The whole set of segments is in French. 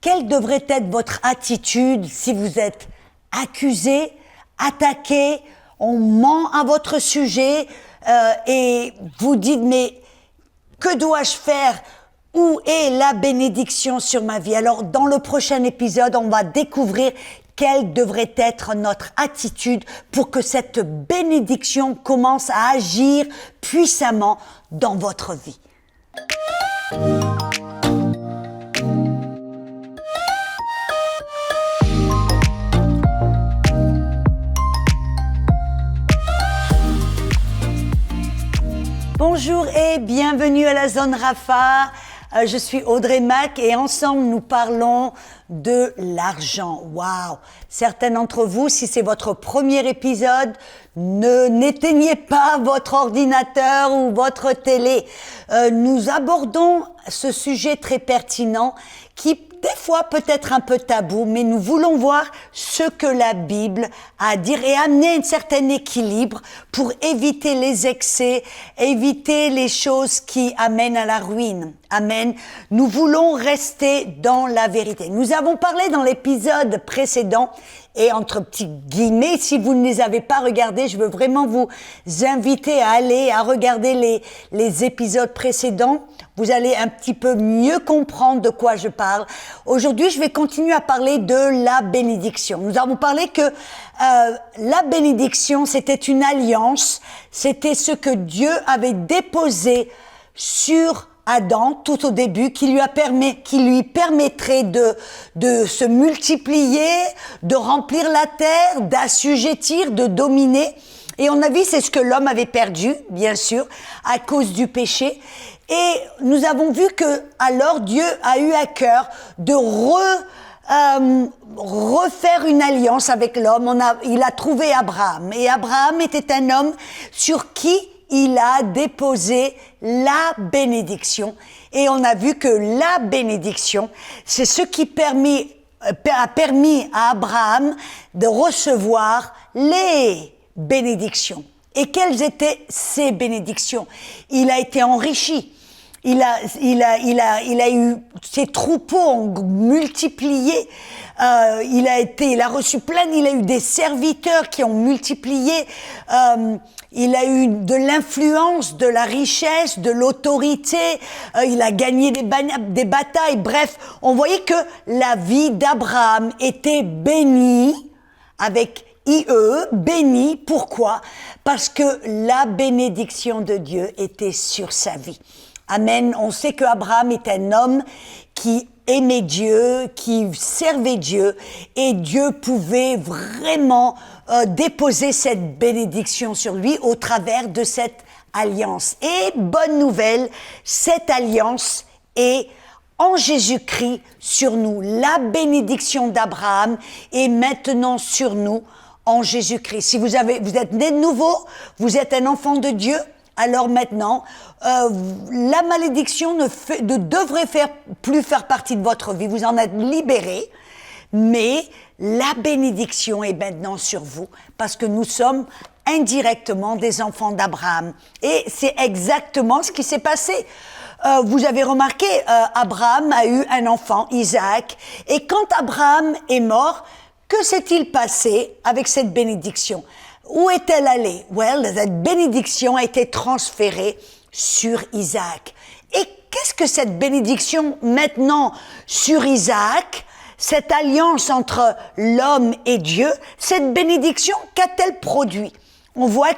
quelle devrait être votre attitude si vous êtes accusé, attaqué, on ment à votre sujet et vous dites mais que dois-je faire? Où est la bénédiction sur ma vie? Alors dans le prochain épisode, on va découvrir quelle devrait être notre attitude pour que cette bénédiction commence à agir puissamment dans votre vie. Bonjour et bienvenue à la Zone Rafa. Je suis Audrey Mac et ensemble nous parlons de l'argent. Waouh! Certains d'entre vous, si c'est votre premier épisode, n'éteignez pas votre ordinateur ou votre télé. Nous abordons ce sujet très pertinent qui des fois peut être un peu tabou, mais nous voulons voir ce que la Bible a à dire et amener un certain équilibre pour éviter les excès, éviter les choses qui amènent à la ruine. Amen. Nous voulons rester dans la vérité. Nous avons parlé dans l'épisode précédent et entre petits guillemets, si vous ne les avez pas regardés, je veux vraiment vous inviter à aller à regarder les épisodes précédents. Vous allez un petit peu mieux comprendre de quoi je parle. Aujourd'hui, je vais continuer à parler de la bénédiction. Nous avons parlé que la bénédiction, c'était une alliance, c'était ce que Dieu avait déposé sur Adam tout au début, qui lui permettrait de se multiplier, de remplir la terre, d'assujettir, de dominer. Et on a vu, c'est ce que l'homme avait perdu, bien sûr, à cause du péché. Et nous avons vu que alors Dieu a eu à cœur de refaire une alliance avec l'homme. Il a trouvé Abraham. Et Abraham était un homme sur qui il a déposé la bénédiction. Et on a vu que la bénédiction, c'est ce qui a permis à Abraham de recevoir les bénédictions. Et quelles étaient ces bénédictions? Il a été enrichi. Il a eu ses troupeaux ont multiplié. Il a reçu plein. Il a eu des serviteurs qui ont multiplié. Il a eu de l'influence, de la richesse, de l'autorité. Il a gagné des batailles. Bref, on voyait que la vie d'Abraham était bénie avec IE, béni. Pourquoi? Parce que la bénédiction de Dieu était sur sa vie. Amen. On sait que Abraham est un homme qui aimait Dieu, qui servait Dieu, et Dieu pouvait vraiment déposer cette bénédiction sur lui au travers de cette alliance. Et bonne nouvelle, cette alliance est en Jésus-Christ sur nous. La bénédiction d'Abraham est maintenant sur nous en Jésus-Christ. Si vous êtes né de nouveau, vous êtes un enfant de Dieu, alors maintenant, la malédiction ne devrait plus faire partie de votre vie. Vous en êtes libéré, mais la bénédiction est maintenant sur vous parce que nous sommes indirectement des enfants d'Abraham. Et c'est exactement ce qui s'est passé. Vous avez remarqué, Abraham a eu un enfant, Isaac, et quand Abraham est mort, que s'est-il passé avec cette bénédiction? Où est-elle allée? Cette bénédiction a été transférée sur Isaac. Et qu'est-ce que cette bénédiction maintenant sur Isaac, cette alliance entre l'homme et Dieu, cette bénédiction, qu'a-t-elle produit? On voit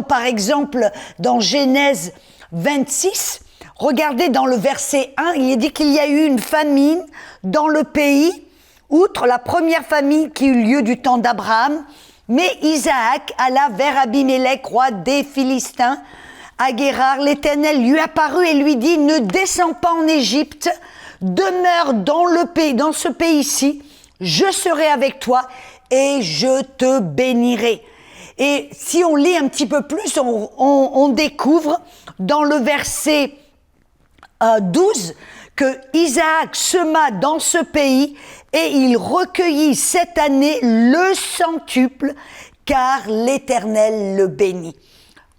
par exemple, dans Genèse 26, regardez dans le verset 1, il est dit qu'il y a eu une famine dans le pays, outre la première famine qui eut lieu du temps d'Abraham. Mais Isaac alla vers Abimelech, roi des Philistins, à Guérar. L'Éternel lui apparut et lui dit, ne descends pas en Égypte, demeure dans ce pays-ci, je serai avec toi et je te bénirai. Et si on lit un petit peu plus, on découvre dans le verset 12 que Isaac sema dans ce pays et il recueillit cette année le centuple, car l'Éternel le bénit.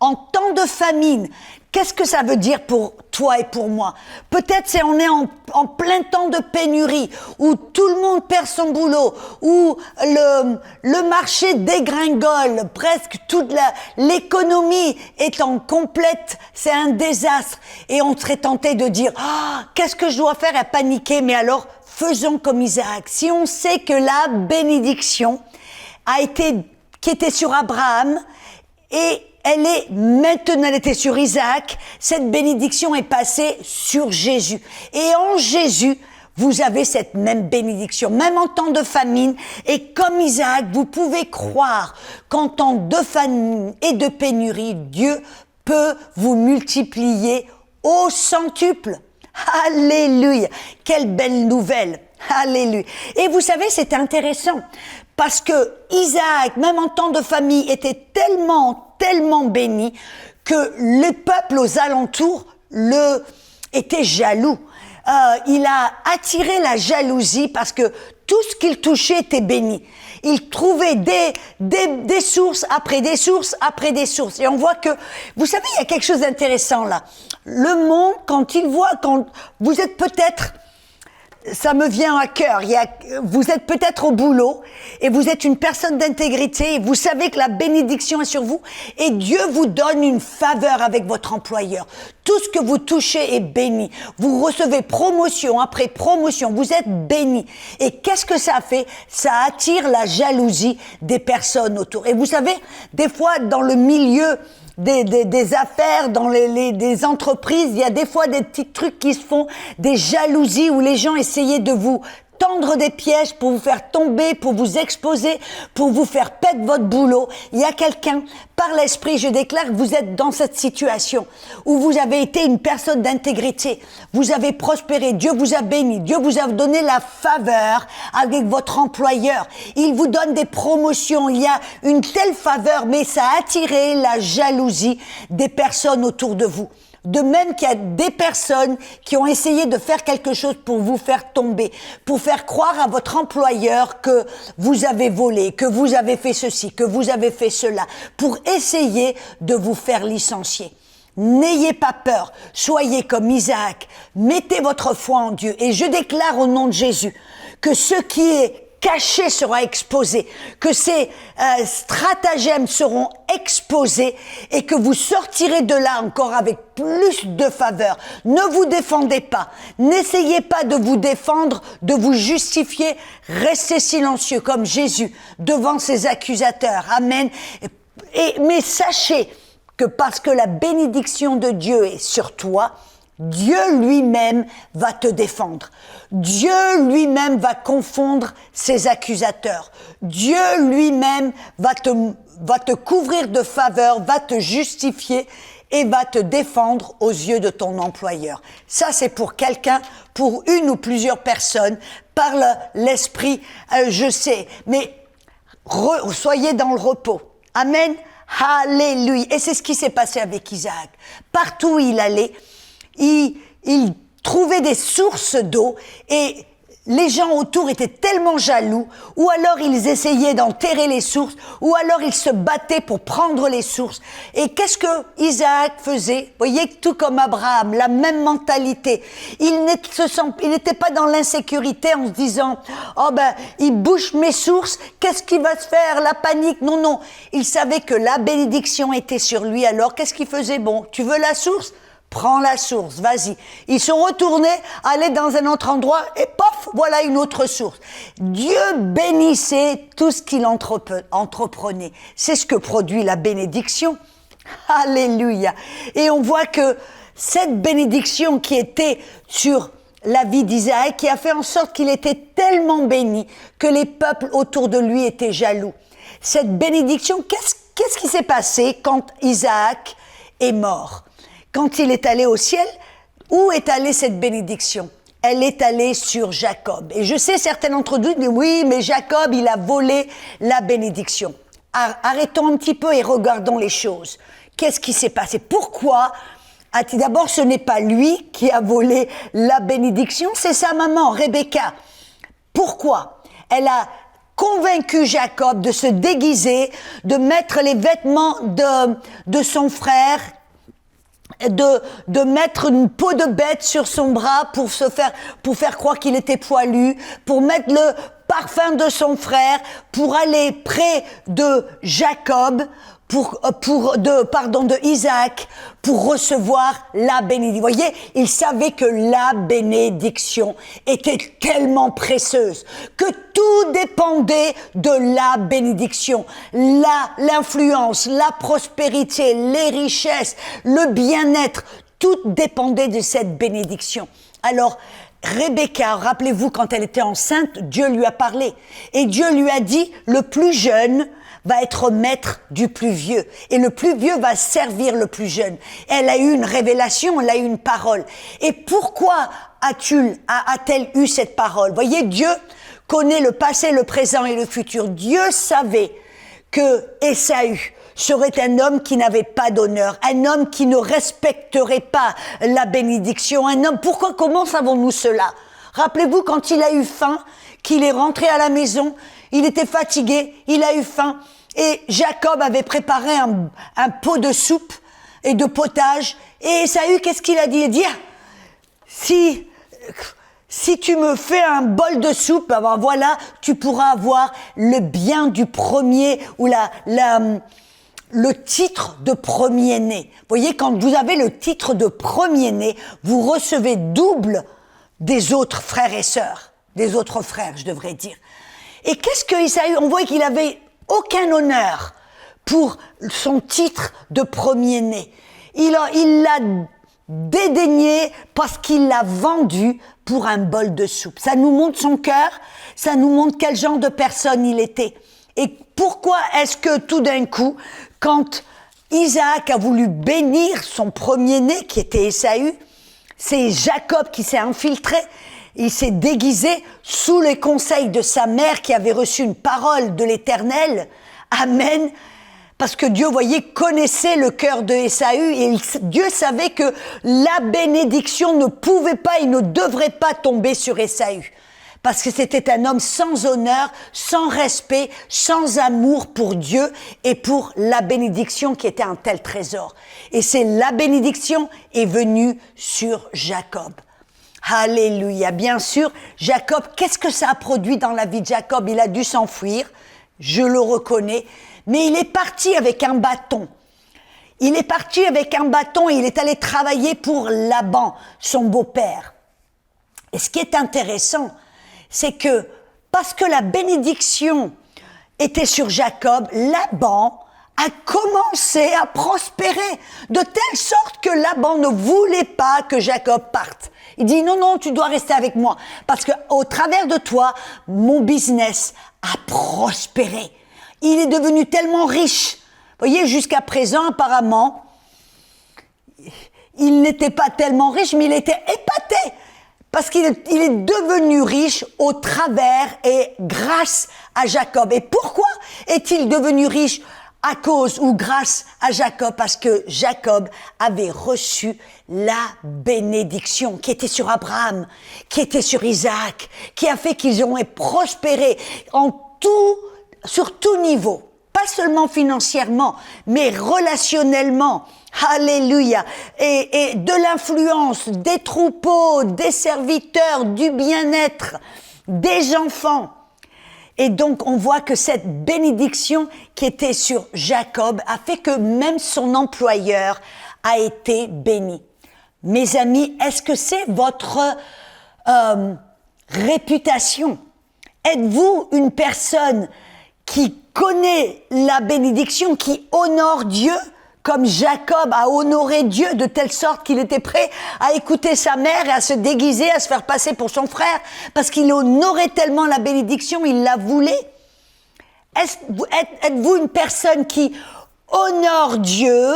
En temps de famine, Qu'est-ce que ça veut dire pour toi et pour moi? Peut-être on est en plein temps de pénurie, où tout le monde perd son boulot, où le marché dégringole, presque toute l'économie est en complète, c'est un désastre. Et on serait tenté de dire, qu'est-ce que je dois faire, à paniquer? Mais alors, faisons comme Isaac. Si on sait que la bénédiction qui était sur Abraham, et elle était sur Isaac, cette bénédiction est passée sur Jésus. Et en Jésus, vous avez cette même bénédiction, même en temps de famine. Et comme Isaac, vous pouvez croire qu'en temps de famine et de pénurie, Dieu peut vous multiplier au centuple. Alléluia! Quelle belle nouvelle! Alléluia! Et vous savez, c'est intéressant, parce que Isaac, même en temps de famille, était tellement béni que le peuple aux alentours était jaloux. Il a attiré la jalousie parce que tout ce qu'il touchait était béni. Il trouvait des sources après des sources après des sources. Et on voit que, vous savez, il y a quelque chose d'intéressant là. Le monde, quand vous êtes peut-être, ça me vient à cœur, vous êtes peut-être au boulot et vous êtes une personne d'intégrité et vous savez que la bénédiction est sur vous et Dieu vous donne une faveur avec votre employeur. Tout ce que vous touchez est béni. Vous recevez promotion après promotion, vous êtes béni. Et qu'est-ce que ça fait? Ça attire la jalousie des personnes autour. Et vous savez, des fois dans le milieu des affaires, dans des entreprises, il y a des fois des petits trucs qui se font, des jalousies où les gens essayaient de vous tendre des pièges pour vous faire tomber, pour vous exposer, pour vous faire perdre votre boulot. Il y a quelqu'un, par l'esprit, je déclare que vous êtes dans cette situation où vous avez été une personne d'intégrité. Vous avez prospéré, Dieu vous a béni, Dieu vous a donné la faveur avec votre employeur. Il vous donne des promotions, il y a une telle faveur, mais ça a attiré la jalousie des personnes autour de vous. De même qu'il y a des personnes qui ont essayé de faire quelque chose pour vous faire tomber, pour faire croire à votre employeur que vous avez volé, que vous avez fait ceci, que vous avez fait cela, pour essayer de vous faire licencier. N'ayez pas peur, soyez comme Isaac, mettez votre foi en Dieu. Et je déclare au nom de Jésus que ce qui est caché sera exposé, que ces stratagèmes seront exposés et que vous sortirez de là encore avec plus de faveur. Ne vous défendez pas, n'essayez pas de vous défendre, de vous justifier, restez silencieux comme Jésus devant ses accusateurs. Amen. Mais sachez que parce que la bénédiction de Dieu est sur toi, Dieu lui-même va te défendre. Dieu lui-même va confondre ses accusateurs. Dieu lui-même va te couvrir de faveur, va te justifier et va te défendre aux yeux de ton employeur. Ça, c'est pour quelqu'un, pour une ou plusieurs personnes, par l'esprit, je sais. Mais soyez dans le repos. Amen. Alléluia. Et c'est ce qui s'est passé avec Isaac. Partout où il allait, il trouvait des sources d'eau et les gens autour étaient tellement jaloux, ou alors ils essayaient d'enterrer les sources, ou alors ils se battaient pour prendre les sources. Et qu'est-ce que Isaac faisait? Vous voyez, tout comme Abraham, la même mentalité. Il n'était pas dans l'insécurité en se disant « Oh ben, il bouche mes sources, qu'est-ce qui va se faire? La panique ?» Non. Il savait que la bénédiction était sur lui, alors qu'est-ce qu'il faisait? Bon, tu veux la source? Prends la source, vas-y. Ils sont retournés, allaient dans un autre endroit et pof, voilà une autre source. Dieu bénissait tout ce qu'il entreprenait. C'est ce que produit la bénédiction. Alléluia. Et on voit que cette bénédiction qui était sur la vie d'Isaac, qui a fait en sorte qu'il était tellement béni que les peuples autour de lui étaient jaloux. Cette bénédiction, qu'est-ce qui s'est passé quand Isaac est mort? Quand il est allé au ciel, où est allée cette bénédiction? Elle est allée sur Jacob. Et je sais, certains d'entre vous disent, oui, mais Jacob, il a volé la bénédiction. Arrêtons un petit peu et regardons les choses. Qu'est-ce qui s'est passé? Pourquoi? D'abord, ce n'est pas lui qui a volé la bénédiction, c'est sa maman, Rebecca. Pourquoi? Elle a convaincu Jacob de se déguiser, de mettre les vêtements de son frère, de mettre une peau de bête sur son bras pour faire croire qu'il était poilu, pour mettre le parfum de son frère, pour aller près de Jacob, de Isaac, pour recevoir la bénédiction. Vous voyez, il savait que la bénédiction était tellement précieuse, que tout dépendait de la bénédiction. L'influence, la prospérité, les richesses, le bien-être, tout dépendait de cette bénédiction. Alors, Rebecca, rappelez-vous, quand elle était enceinte, Dieu lui a parlé. Et Dieu lui a dit, le plus jeune va être maître du plus vieux. Et le plus vieux va servir le plus jeune. Elle a eu une révélation, elle a eu une parole. Et pourquoi a-t-elle eu cette parole? Voyez, Dieu connaît le passé, le présent et le futur. Dieu savait que Ésaü serait un homme qui n'avait pas d'honneur, un homme qui ne respecterait pas la bénédiction, un homme... Comment savons-nous cela? Rappelez-vous quand il a eu faim, qu'il est rentré à la maison, il était fatigué, il a eu faim, et Jacob avait préparé un pot de soupe et de potage, et Ésaü, qu'est-ce qu'il a dit? Il a dit, si tu me fais un bol de soupe, ben voilà, tu pourras avoir le bien du premier, ou le titre de premier-né. Vous voyez, quand vous avez le titre de premier-né, vous recevez double des autres frères et sœurs, des autres frères, je devrais dire. Et qu'est-ce que Ésaü? On voit qu'il avait aucun honneur pour son titre de premier-né. Il l'a dédaigné parce qu'il l'a vendu pour un bol de soupe. Ça nous montre son cœur, ça nous montre quel genre de personne il était. Et pourquoi est-ce que tout d'un coup, quand Isaac a voulu bénir son premier-né, qui était Ésaü, c'est Jacob qui s'est infiltré, il s'est déguisé sous les conseils de sa mère qui avait reçu une parole de l'Éternel. Amen. Parce que Dieu, voyez, connaissait le cœur de Ésaü et Dieu savait que la bénédiction ne pouvait pas et ne devrait pas tomber sur Ésaü. Parce que c'était un homme sans honneur, sans respect, sans amour pour Dieu et pour la bénédiction qui était un tel trésor. Et c'est la bénédiction est venue sur Jacob. Alléluia. Bien sûr, Jacob, qu'est-ce que ça a produit dans la vie de Jacob? Il a dû s'enfuir, je le reconnais, mais il est parti avec un bâton. Il est parti avec un bâton et il est allé travailler pour Laban, son beau-père. Et ce qui est intéressant, c'est que parce que la bénédiction était sur Jacob, Laban a commencé à prospérer de telle sorte que Laban ne voulait pas que Jacob parte. Il dit non, tu dois rester avec moi parce que au travers de toi, mon business a prospéré. Il est devenu tellement riche. Vous voyez, jusqu'à présent, apparemment, il n'était pas tellement riche, mais il était épaté. Parce qu'il est devenu riche au travers et grâce à Jacob. Et pourquoi est-il devenu riche? À cause ou grâce à Jacob, parce que Jacob avait reçu la bénédiction qui était sur Abraham, qui était sur Isaac, qui a fait qu'ils ont prospéré sur tout niveau. Pas seulement financièrement, mais relationnellement. Alléluia. Et de l'influence, des troupeaux, des serviteurs, du bien-être, des enfants. Et donc, on voit que cette bénédiction qui était sur Jacob a fait que même son employeur a été béni. Mes amis, est-ce que c'est votre réputation? Êtes-vous une personne qui connaît la bénédiction, qui honore Dieu, comme Jacob a honoré Dieu de telle sorte qu'il était prêt à écouter sa mère et à se déguiser, à se faire passer pour son frère, parce qu'il honorait tellement la bénédiction, il la voulait? Êtes-vous une personne qui honore Dieu,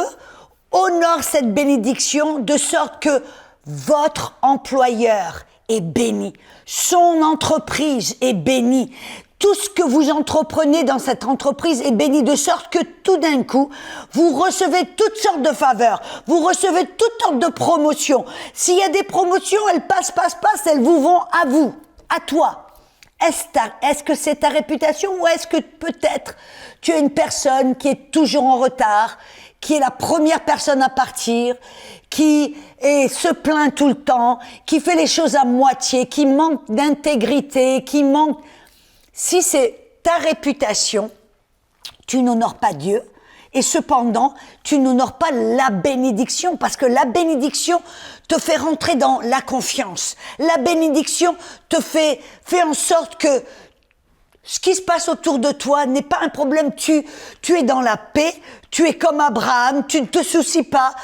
honore cette bénédiction, de sorte que votre employeur est béni, son entreprise est bénie, tout ce que vous entreprenez dans cette entreprise est béni, de sorte que tout d'un coup, vous recevez toutes sortes de faveurs, vous recevez toutes sortes de promotions. S'il y a des promotions, elles passent, elles vous vont à vous, à toi. Est-ce que c'est ta réputation ou est-ce que peut-être tu es une personne qui est toujours en retard, qui est la première personne à partir, qui se plaint tout le temps, qui fait les choses à moitié, qui manque d'intégrité, qui manque... Si c'est ta réputation, tu n'honores pas Dieu, et cependant, tu n'honores pas la bénédiction, parce que la bénédiction te fait rentrer dans la confiance. La bénédiction te fait en sorte que ce qui se passe autour de toi n'est pas un problème. Tu es dans la paix, tu es comme Abraham, tu ne te soucies pas,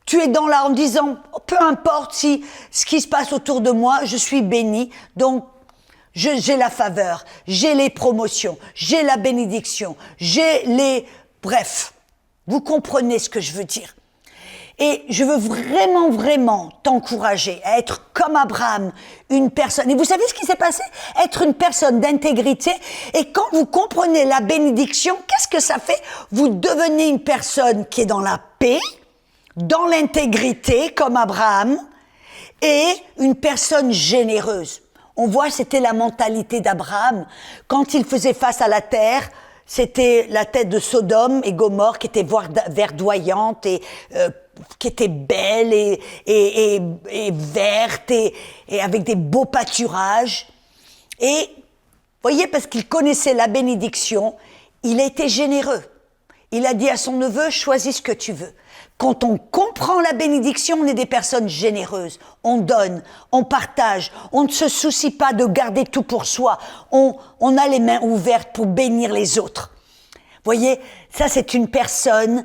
tu es dans là en disant, peu importe si ce qui se passe autour de moi, je suis béni, donc j'ai la faveur, j'ai les promotions, j'ai la bénédiction, j'ai les... Bref, vous comprenez ce que je veux dire. Et je veux vraiment, vraiment t'encourager à être comme Abraham, une personne. Et vous savez ce qui s'est passé? Être une personne d'intégrité. Et quand vous comprenez la bénédiction, qu'est-ce que ça fait? Vous devenez une personne qui est dans la paix, dans l'intégrité, comme Abraham, et une personne généreuse. On voit, c'était la mentalité d'Abraham. Quand il faisait face à la terre, c'était la tête de Sodome et Gomorrhe qui était verdoyante et qui était belle et verte et avec des beaux pâturages. Et, voyez, parce qu'il connaissait la bénédiction, il a été généreux. Il a dit à son neveu, choisis ce que tu veux. Quand on comprend la bénédiction, on est des personnes généreuses. On donne, on partage, on ne se soucie pas de garder tout pour soi. On a les mains ouvertes pour bénir les autres. Voyez, ça c'est une personne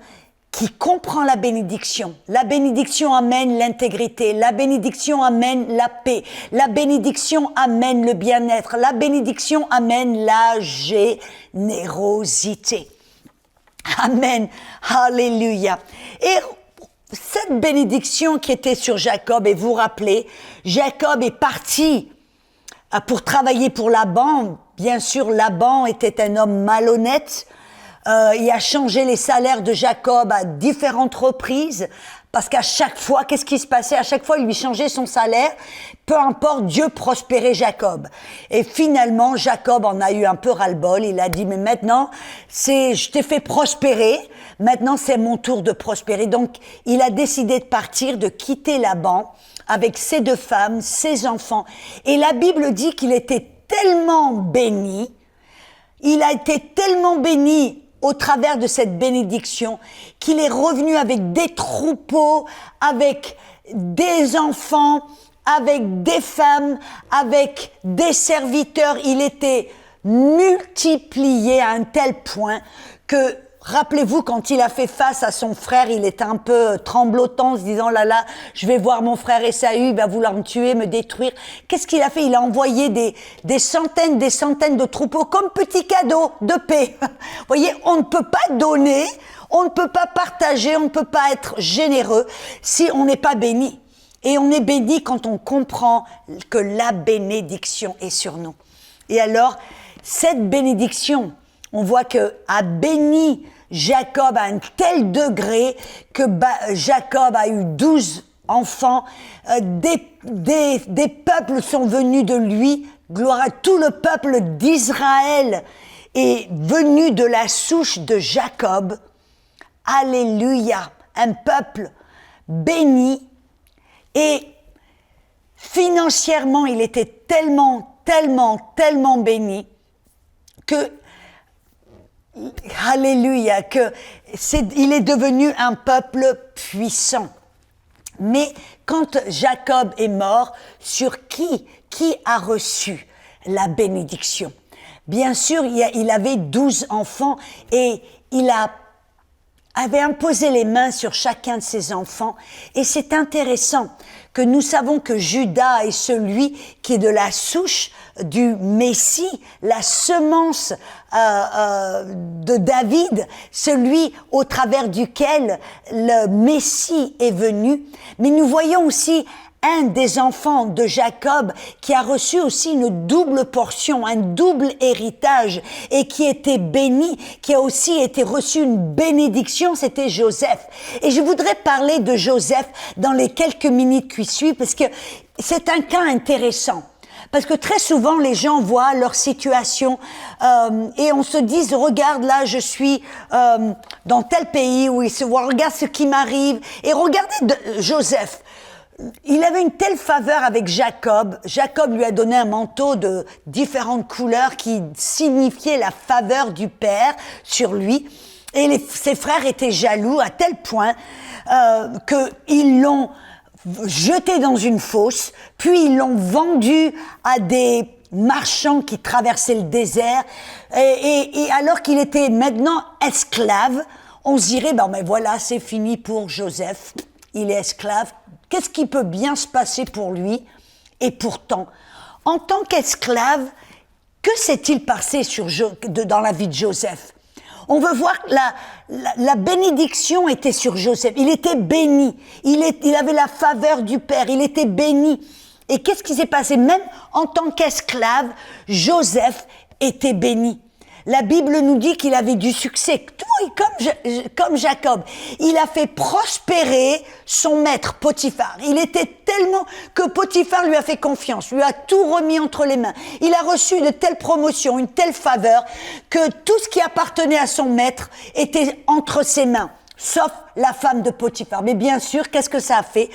qui comprend la bénédiction. La bénédiction amène l'intégrité, la bénédiction amène la paix, la bénédiction amène le bien-être, la bénédiction amène la générosité. Amen. Alléluia. Et cette bénédiction qui était sur Jacob, et vous vous rappelez, Jacob est parti pour travailler pour Laban. Bien sûr, Laban était un homme malhonnête. Il a changé les salaires de Jacob à différentes reprises. Parce qu'à chaque fois, qu'est-ce qui se passait? À chaque fois, il lui changeait son salaire. Peu importe, Dieu prospérait Jacob. Et finalement, Jacob en a eu un peu ras-le-bol. Il a dit, mais maintenant, je t'ai fait prospérer. Maintenant, c'est mon tour de prospérer. Donc, il a décidé de partir, de quitter Laban avec ses 2 femmes, ses enfants. Et la Bible dit qu'il était tellement béni. Il a été tellement béni au travers de cette bénédiction, qu'il est revenu avec des troupeaux, avec des enfants, avec des femmes, avec des serviteurs. Il était multiplié à un tel point que, rappelez-vous, quand il a fait face à son frère, il était un peu tremblotant, se disant, là, je vais voir mon frère Ésaü, il va vouloir me tuer, me détruire. Qu'est-ce qu'il a fait? Il a envoyé des centaines de troupeaux comme petit cadeau de paix. Vous voyez, on ne peut pas donner, on ne peut pas partager, on ne peut pas être généreux si on n'est pas béni. Et on est béni quand on comprend que la bénédiction est sur nous. Et alors, cette bénédiction, on voit que a béni Jacob à un tel degré que Jacob a eu 12 enfants. Des peuples sont venus de lui. Gloire à tout le peuple d'Israël est venu de la souche de Jacob. Alléluia. Un peuple béni. Et financièrement, il était tellement béni que alléluia, il est devenu un peuple puissant. Mais quand Jacob est mort, sur qui a reçu la bénédiction? Bien sûr, il avait 12 enfants et il avait imposé les mains sur chacun de ses enfants. Et c'est intéressant que nous savons que Judas est celui qui est de la souche du Messie, la semence de David, celui au travers duquel le Messie est venu. Mais nous voyons aussi un des enfants de Jacob qui a reçu aussi une double portion, un double héritage et qui était béni, qui a aussi été reçu une bénédiction, c'était Joseph. Et je voudrais parler de Joseph dans les quelques minutes qui suivent parce que c'est un cas intéressant. Parce que très souvent, les gens voient leur situation et on se dit, regarde là, je suis dans tel pays où ils se voient, regarde ce qui m'arrive. Et regardez Joseph. Il avait une telle faveur avec Jacob. Jacob lui a donné un manteau de différentes couleurs qui signifiait la faveur du Père sur lui. Et ses frères étaient jaloux à tel point qu'ils l'ont jeté dans une fosse, puis ils l'ont vendu à des marchands qui traversaient le désert. Et alors qu'il était maintenant esclave, on se dirait, ben mais voilà, c'est fini pour Joseph. Il est esclave. Qu'est-ce qui peut bien se passer pour lui? Et pourtant, en tant qu'esclave, que s'est-il passé dans la vie de Joseph? On veut voir que la bénédiction était sur Joseph. Il était béni. Il avait la faveur du Père. Il était béni. Et qu'est-ce qui s'est passé? Même en tant qu'esclave, Joseph était béni. La Bible nous dit qu'il avait du succès, comme Jacob. Il a fait prospérer son maître Potiphar. Il était tellement que Potiphar lui a fait confiance, lui a tout remis entre les mains. Il a reçu de telles promotions, une telle faveur, que tout ce qui appartenait à son maître était entre ses mains, sauf la femme de Potiphar. Mais bien sûr, qu'est-ce que ça a fait?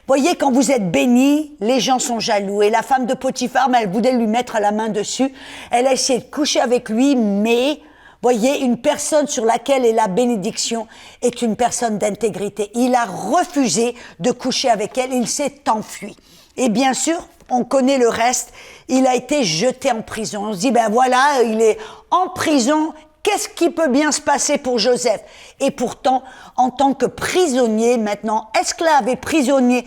Voyez, quand vous êtes béni, les gens sont jaloux. Et la femme de Potiphar, elle voulait lui mettre la main dessus. Elle a essayé de coucher avec lui, mais, voyez, une personne sur laquelle est la bénédiction est une personne d'intégrité. Il a refusé de coucher avec elle, il s'est enfui. Et bien sûr, on connaît le reste, il a été jeté en prison. On se dit, ben voilà, il est en prison. Qu'est-ce qui peut bien se passer pour Joseph? Et pourtant, en tant que prisonnier, maintenant esclave et prisonnier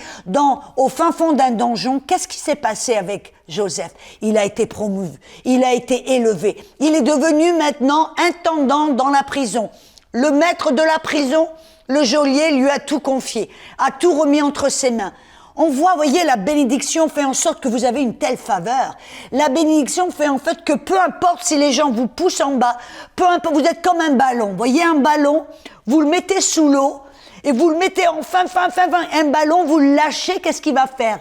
au fin fond d'un donjon, qu'est-ce qui s'est passé avec Joseph? Il a été promu, il a été élevé. Il est devenu maintenant intendant dans la prison. Le maître de la prison, le geôlier, lui a tout confié, a tout remis entre ses mains. On voit, voyez, la bénédiction fait en sorte que vous avez une telle faveur. La bénédiction fait en fait que peu importe si les gens vous poussent en bas, peu importe, vous êtes comme un ballon. Voyez un ballon, vous le mettez sous l'eau et vous le mettez en fin. Un ballon, vous le lâchez, qu'est-ce qu'il va faire?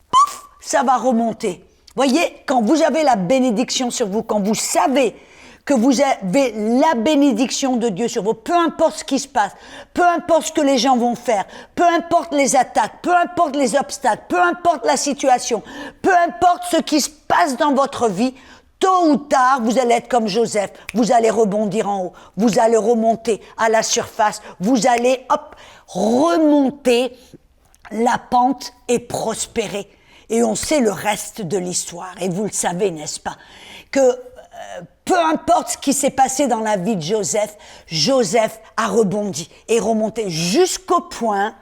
Pouf, ça va remonter. Voyez, quand vous avez la bénédiction sur vous, quand vous savez que vous avez la bénédiction de Dieu sur vous, peu importe ce qui se passe, peu importe ce que les gens vont faire, peu importe les attaques, peu importe les obstacles, peu importe la situation, peu importe ce qui se passe dans votre vie, tôt ou tard, vous allez être comme Joseph, vous allez rebondir en haut, vous allez remonter à la surface, vous allez, remonter la pente et prospérer. Et on sait le reste de l'histoire, et vous le savez, n'est-ce pas, que peu importe ce qui s'est passé dans la vie de Joseph, Joseph a rebondi et remonté jusqu'au point,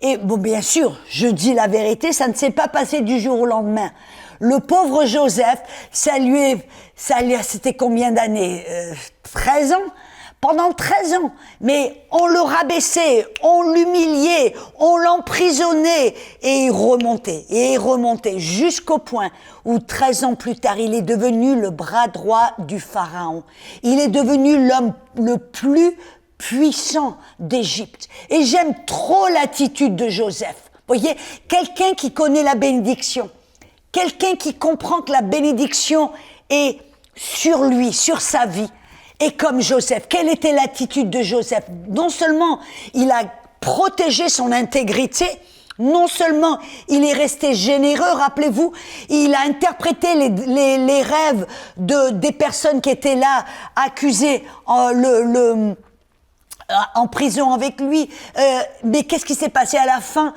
et bon, bien sûr, je dis la vérité, ça ne s'est pas passé du jour au lendemain. Le pauvre Joseph, c'était combien d'années? 13 ans? Pendant 13 ans, mais on le rabaissait, on l'humiliait, on l'emprisonnait, et il remontait jusqu'au point où 13 ans plus tard, il est devenu le bras droit du Pharaon. Il est devenu l'homme le plus puissant d'Égypte. Et j'aime trop l'attitude de Joseph. Vous voyez, quelqu'un qui connaît la bénédiction, quelqu'un qui comprend que la bénédiction est sur lui, sur sa vie. Et comme Joseph, quelle était l'attitude de Joseph? Non seulement il a protégé son intégrité, non seulement il est resté généreux, rappelez-vous, il a interprété les rêves des personnes qui étaient là, accusées en prison avec lui. Mais qu'est-ce qui s'est passé à la fin?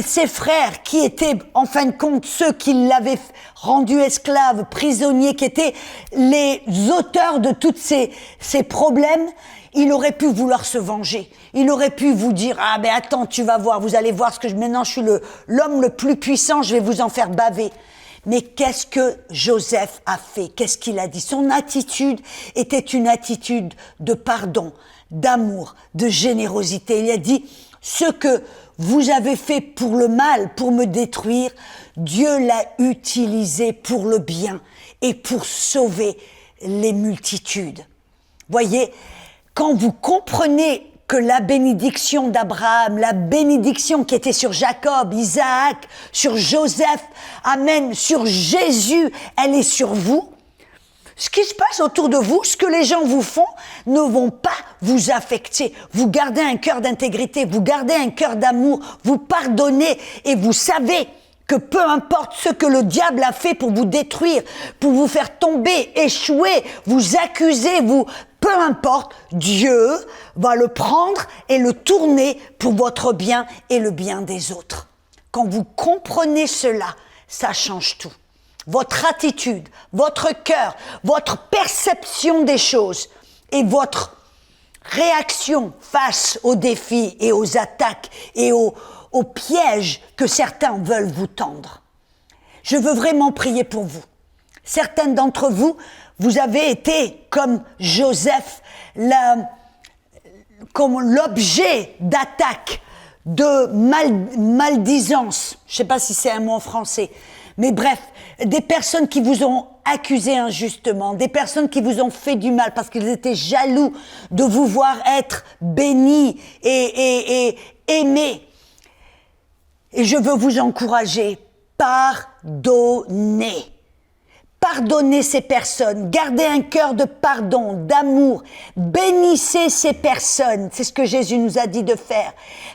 Ses frères, qui étaient en fin de compte ceux qui l'avaient rendu esclave, prisonnier, qui étaient les auteurs de tous ces problèmes, il aurait pu vouloir se venger. Il aurait pu vous dire, ah ben attends, tu vas voir, vous allez voir maintenant je suis l'homme le plus puissant, je vais vous en faire baver. Mais qu'est-ce que Joseph a fait? Qu'est-ce qu'il a dit? Son attitude était une attitude de pardon, d'amour, de générosité. Il a dit, ce que vous avez fait pour le mal, pour me détruire, Dieu l'a utilisé pour le bien et pour sauver les multitudes. Voyez, quand vous comprenez que la bénédiction d'Abraham, la bénédiction qui était sur Jacob, Isaac, sur Joseph, amen, sur Jésus, elle est sur vous. Ce qui se passe autour de vous, ce que les gens vous font, ne vont pas vous affecter. Vous gardez un cœur d'intégrité, vous gardez un cœur d'amour, vous pardonnez et vous savez que peu importe ce que le diable a fait pour vous détruire, pour vous faire tomber, échouer, vous accuser, peu importe, Dieu va le prendre et le tourner pour votre bien et le bien des autres. Quand vous comprenez cela, ça change tout. Votre attitude, votre cœur, votre perception des choses et votre réaction face aux défis et aux attaques et aux pièges que certains veulent vous tendre. Je veux vraiment prier pour vous. Certains d'entre vous, vous avez été comme Joseph, comme l'objet d'attaque, de maldisance. Je ne sais pas si c'est un mot en français. Mais bref, des personnes qui vous ont accusé injustement, des personnes qui vous ont fait du mal parce qu'ils étaient jaloux de vous voir être bénis et aimés. Et je veux vous encourager, pardonnez. Pardonnez ces personnes, gardez un cœur de pardon, d'amour, bénissez ces personnes, c'est ce que Jésus nous a dit de faire,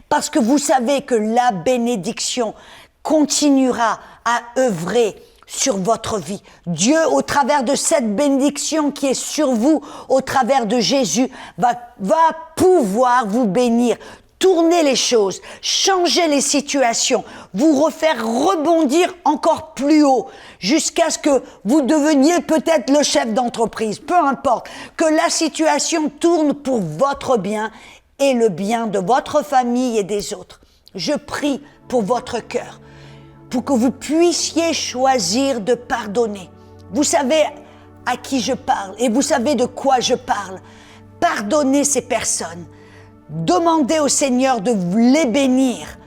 parce que vous savez que la bénédiction continuera à œuvrer sur votre vie. Dieu, au travers de cette bénédiction qui est sur vous, au travers de Jésus, va pouvoir vous bénir. Tourner les choses, changer les situations, vous refaire rebondir encore plus haut, jusqu'à ce que vous deveniez peut-être le chef d'entreprise, peu importe, que la situation tourne pour votre bien et le bien de votre famille et des autres. Je prie pour votre cœur, pour que vous puissiez choisir de pardonner. Vous savez à qui je parle et vous savez de quoi je parle. Pardonnez ces personnes. Demandez au Seigneur de les bénir.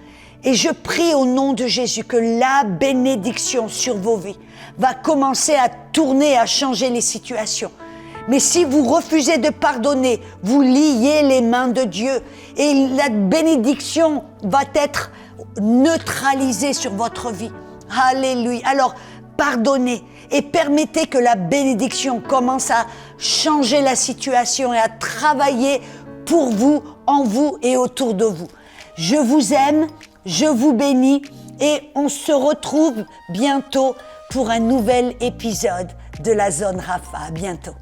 Et je prie au nom de Jésus que la bénédiction sur vos vies va commencer à tourner, à changer les situations. Mais si vous refusez de pardonner, vous liez les mains de Dieu et la bénédiction va être neutralisée sur votre vie. Alléluia. Alors, pardonnez et permettez que la bénédiction commence à changer la situation et à travailler pour vous, en vous et autour de vous. Je vous aime, je vous bénis et on se retrouve bientôt pour un nouvel épisode de la Zone Rapha. À bientôt.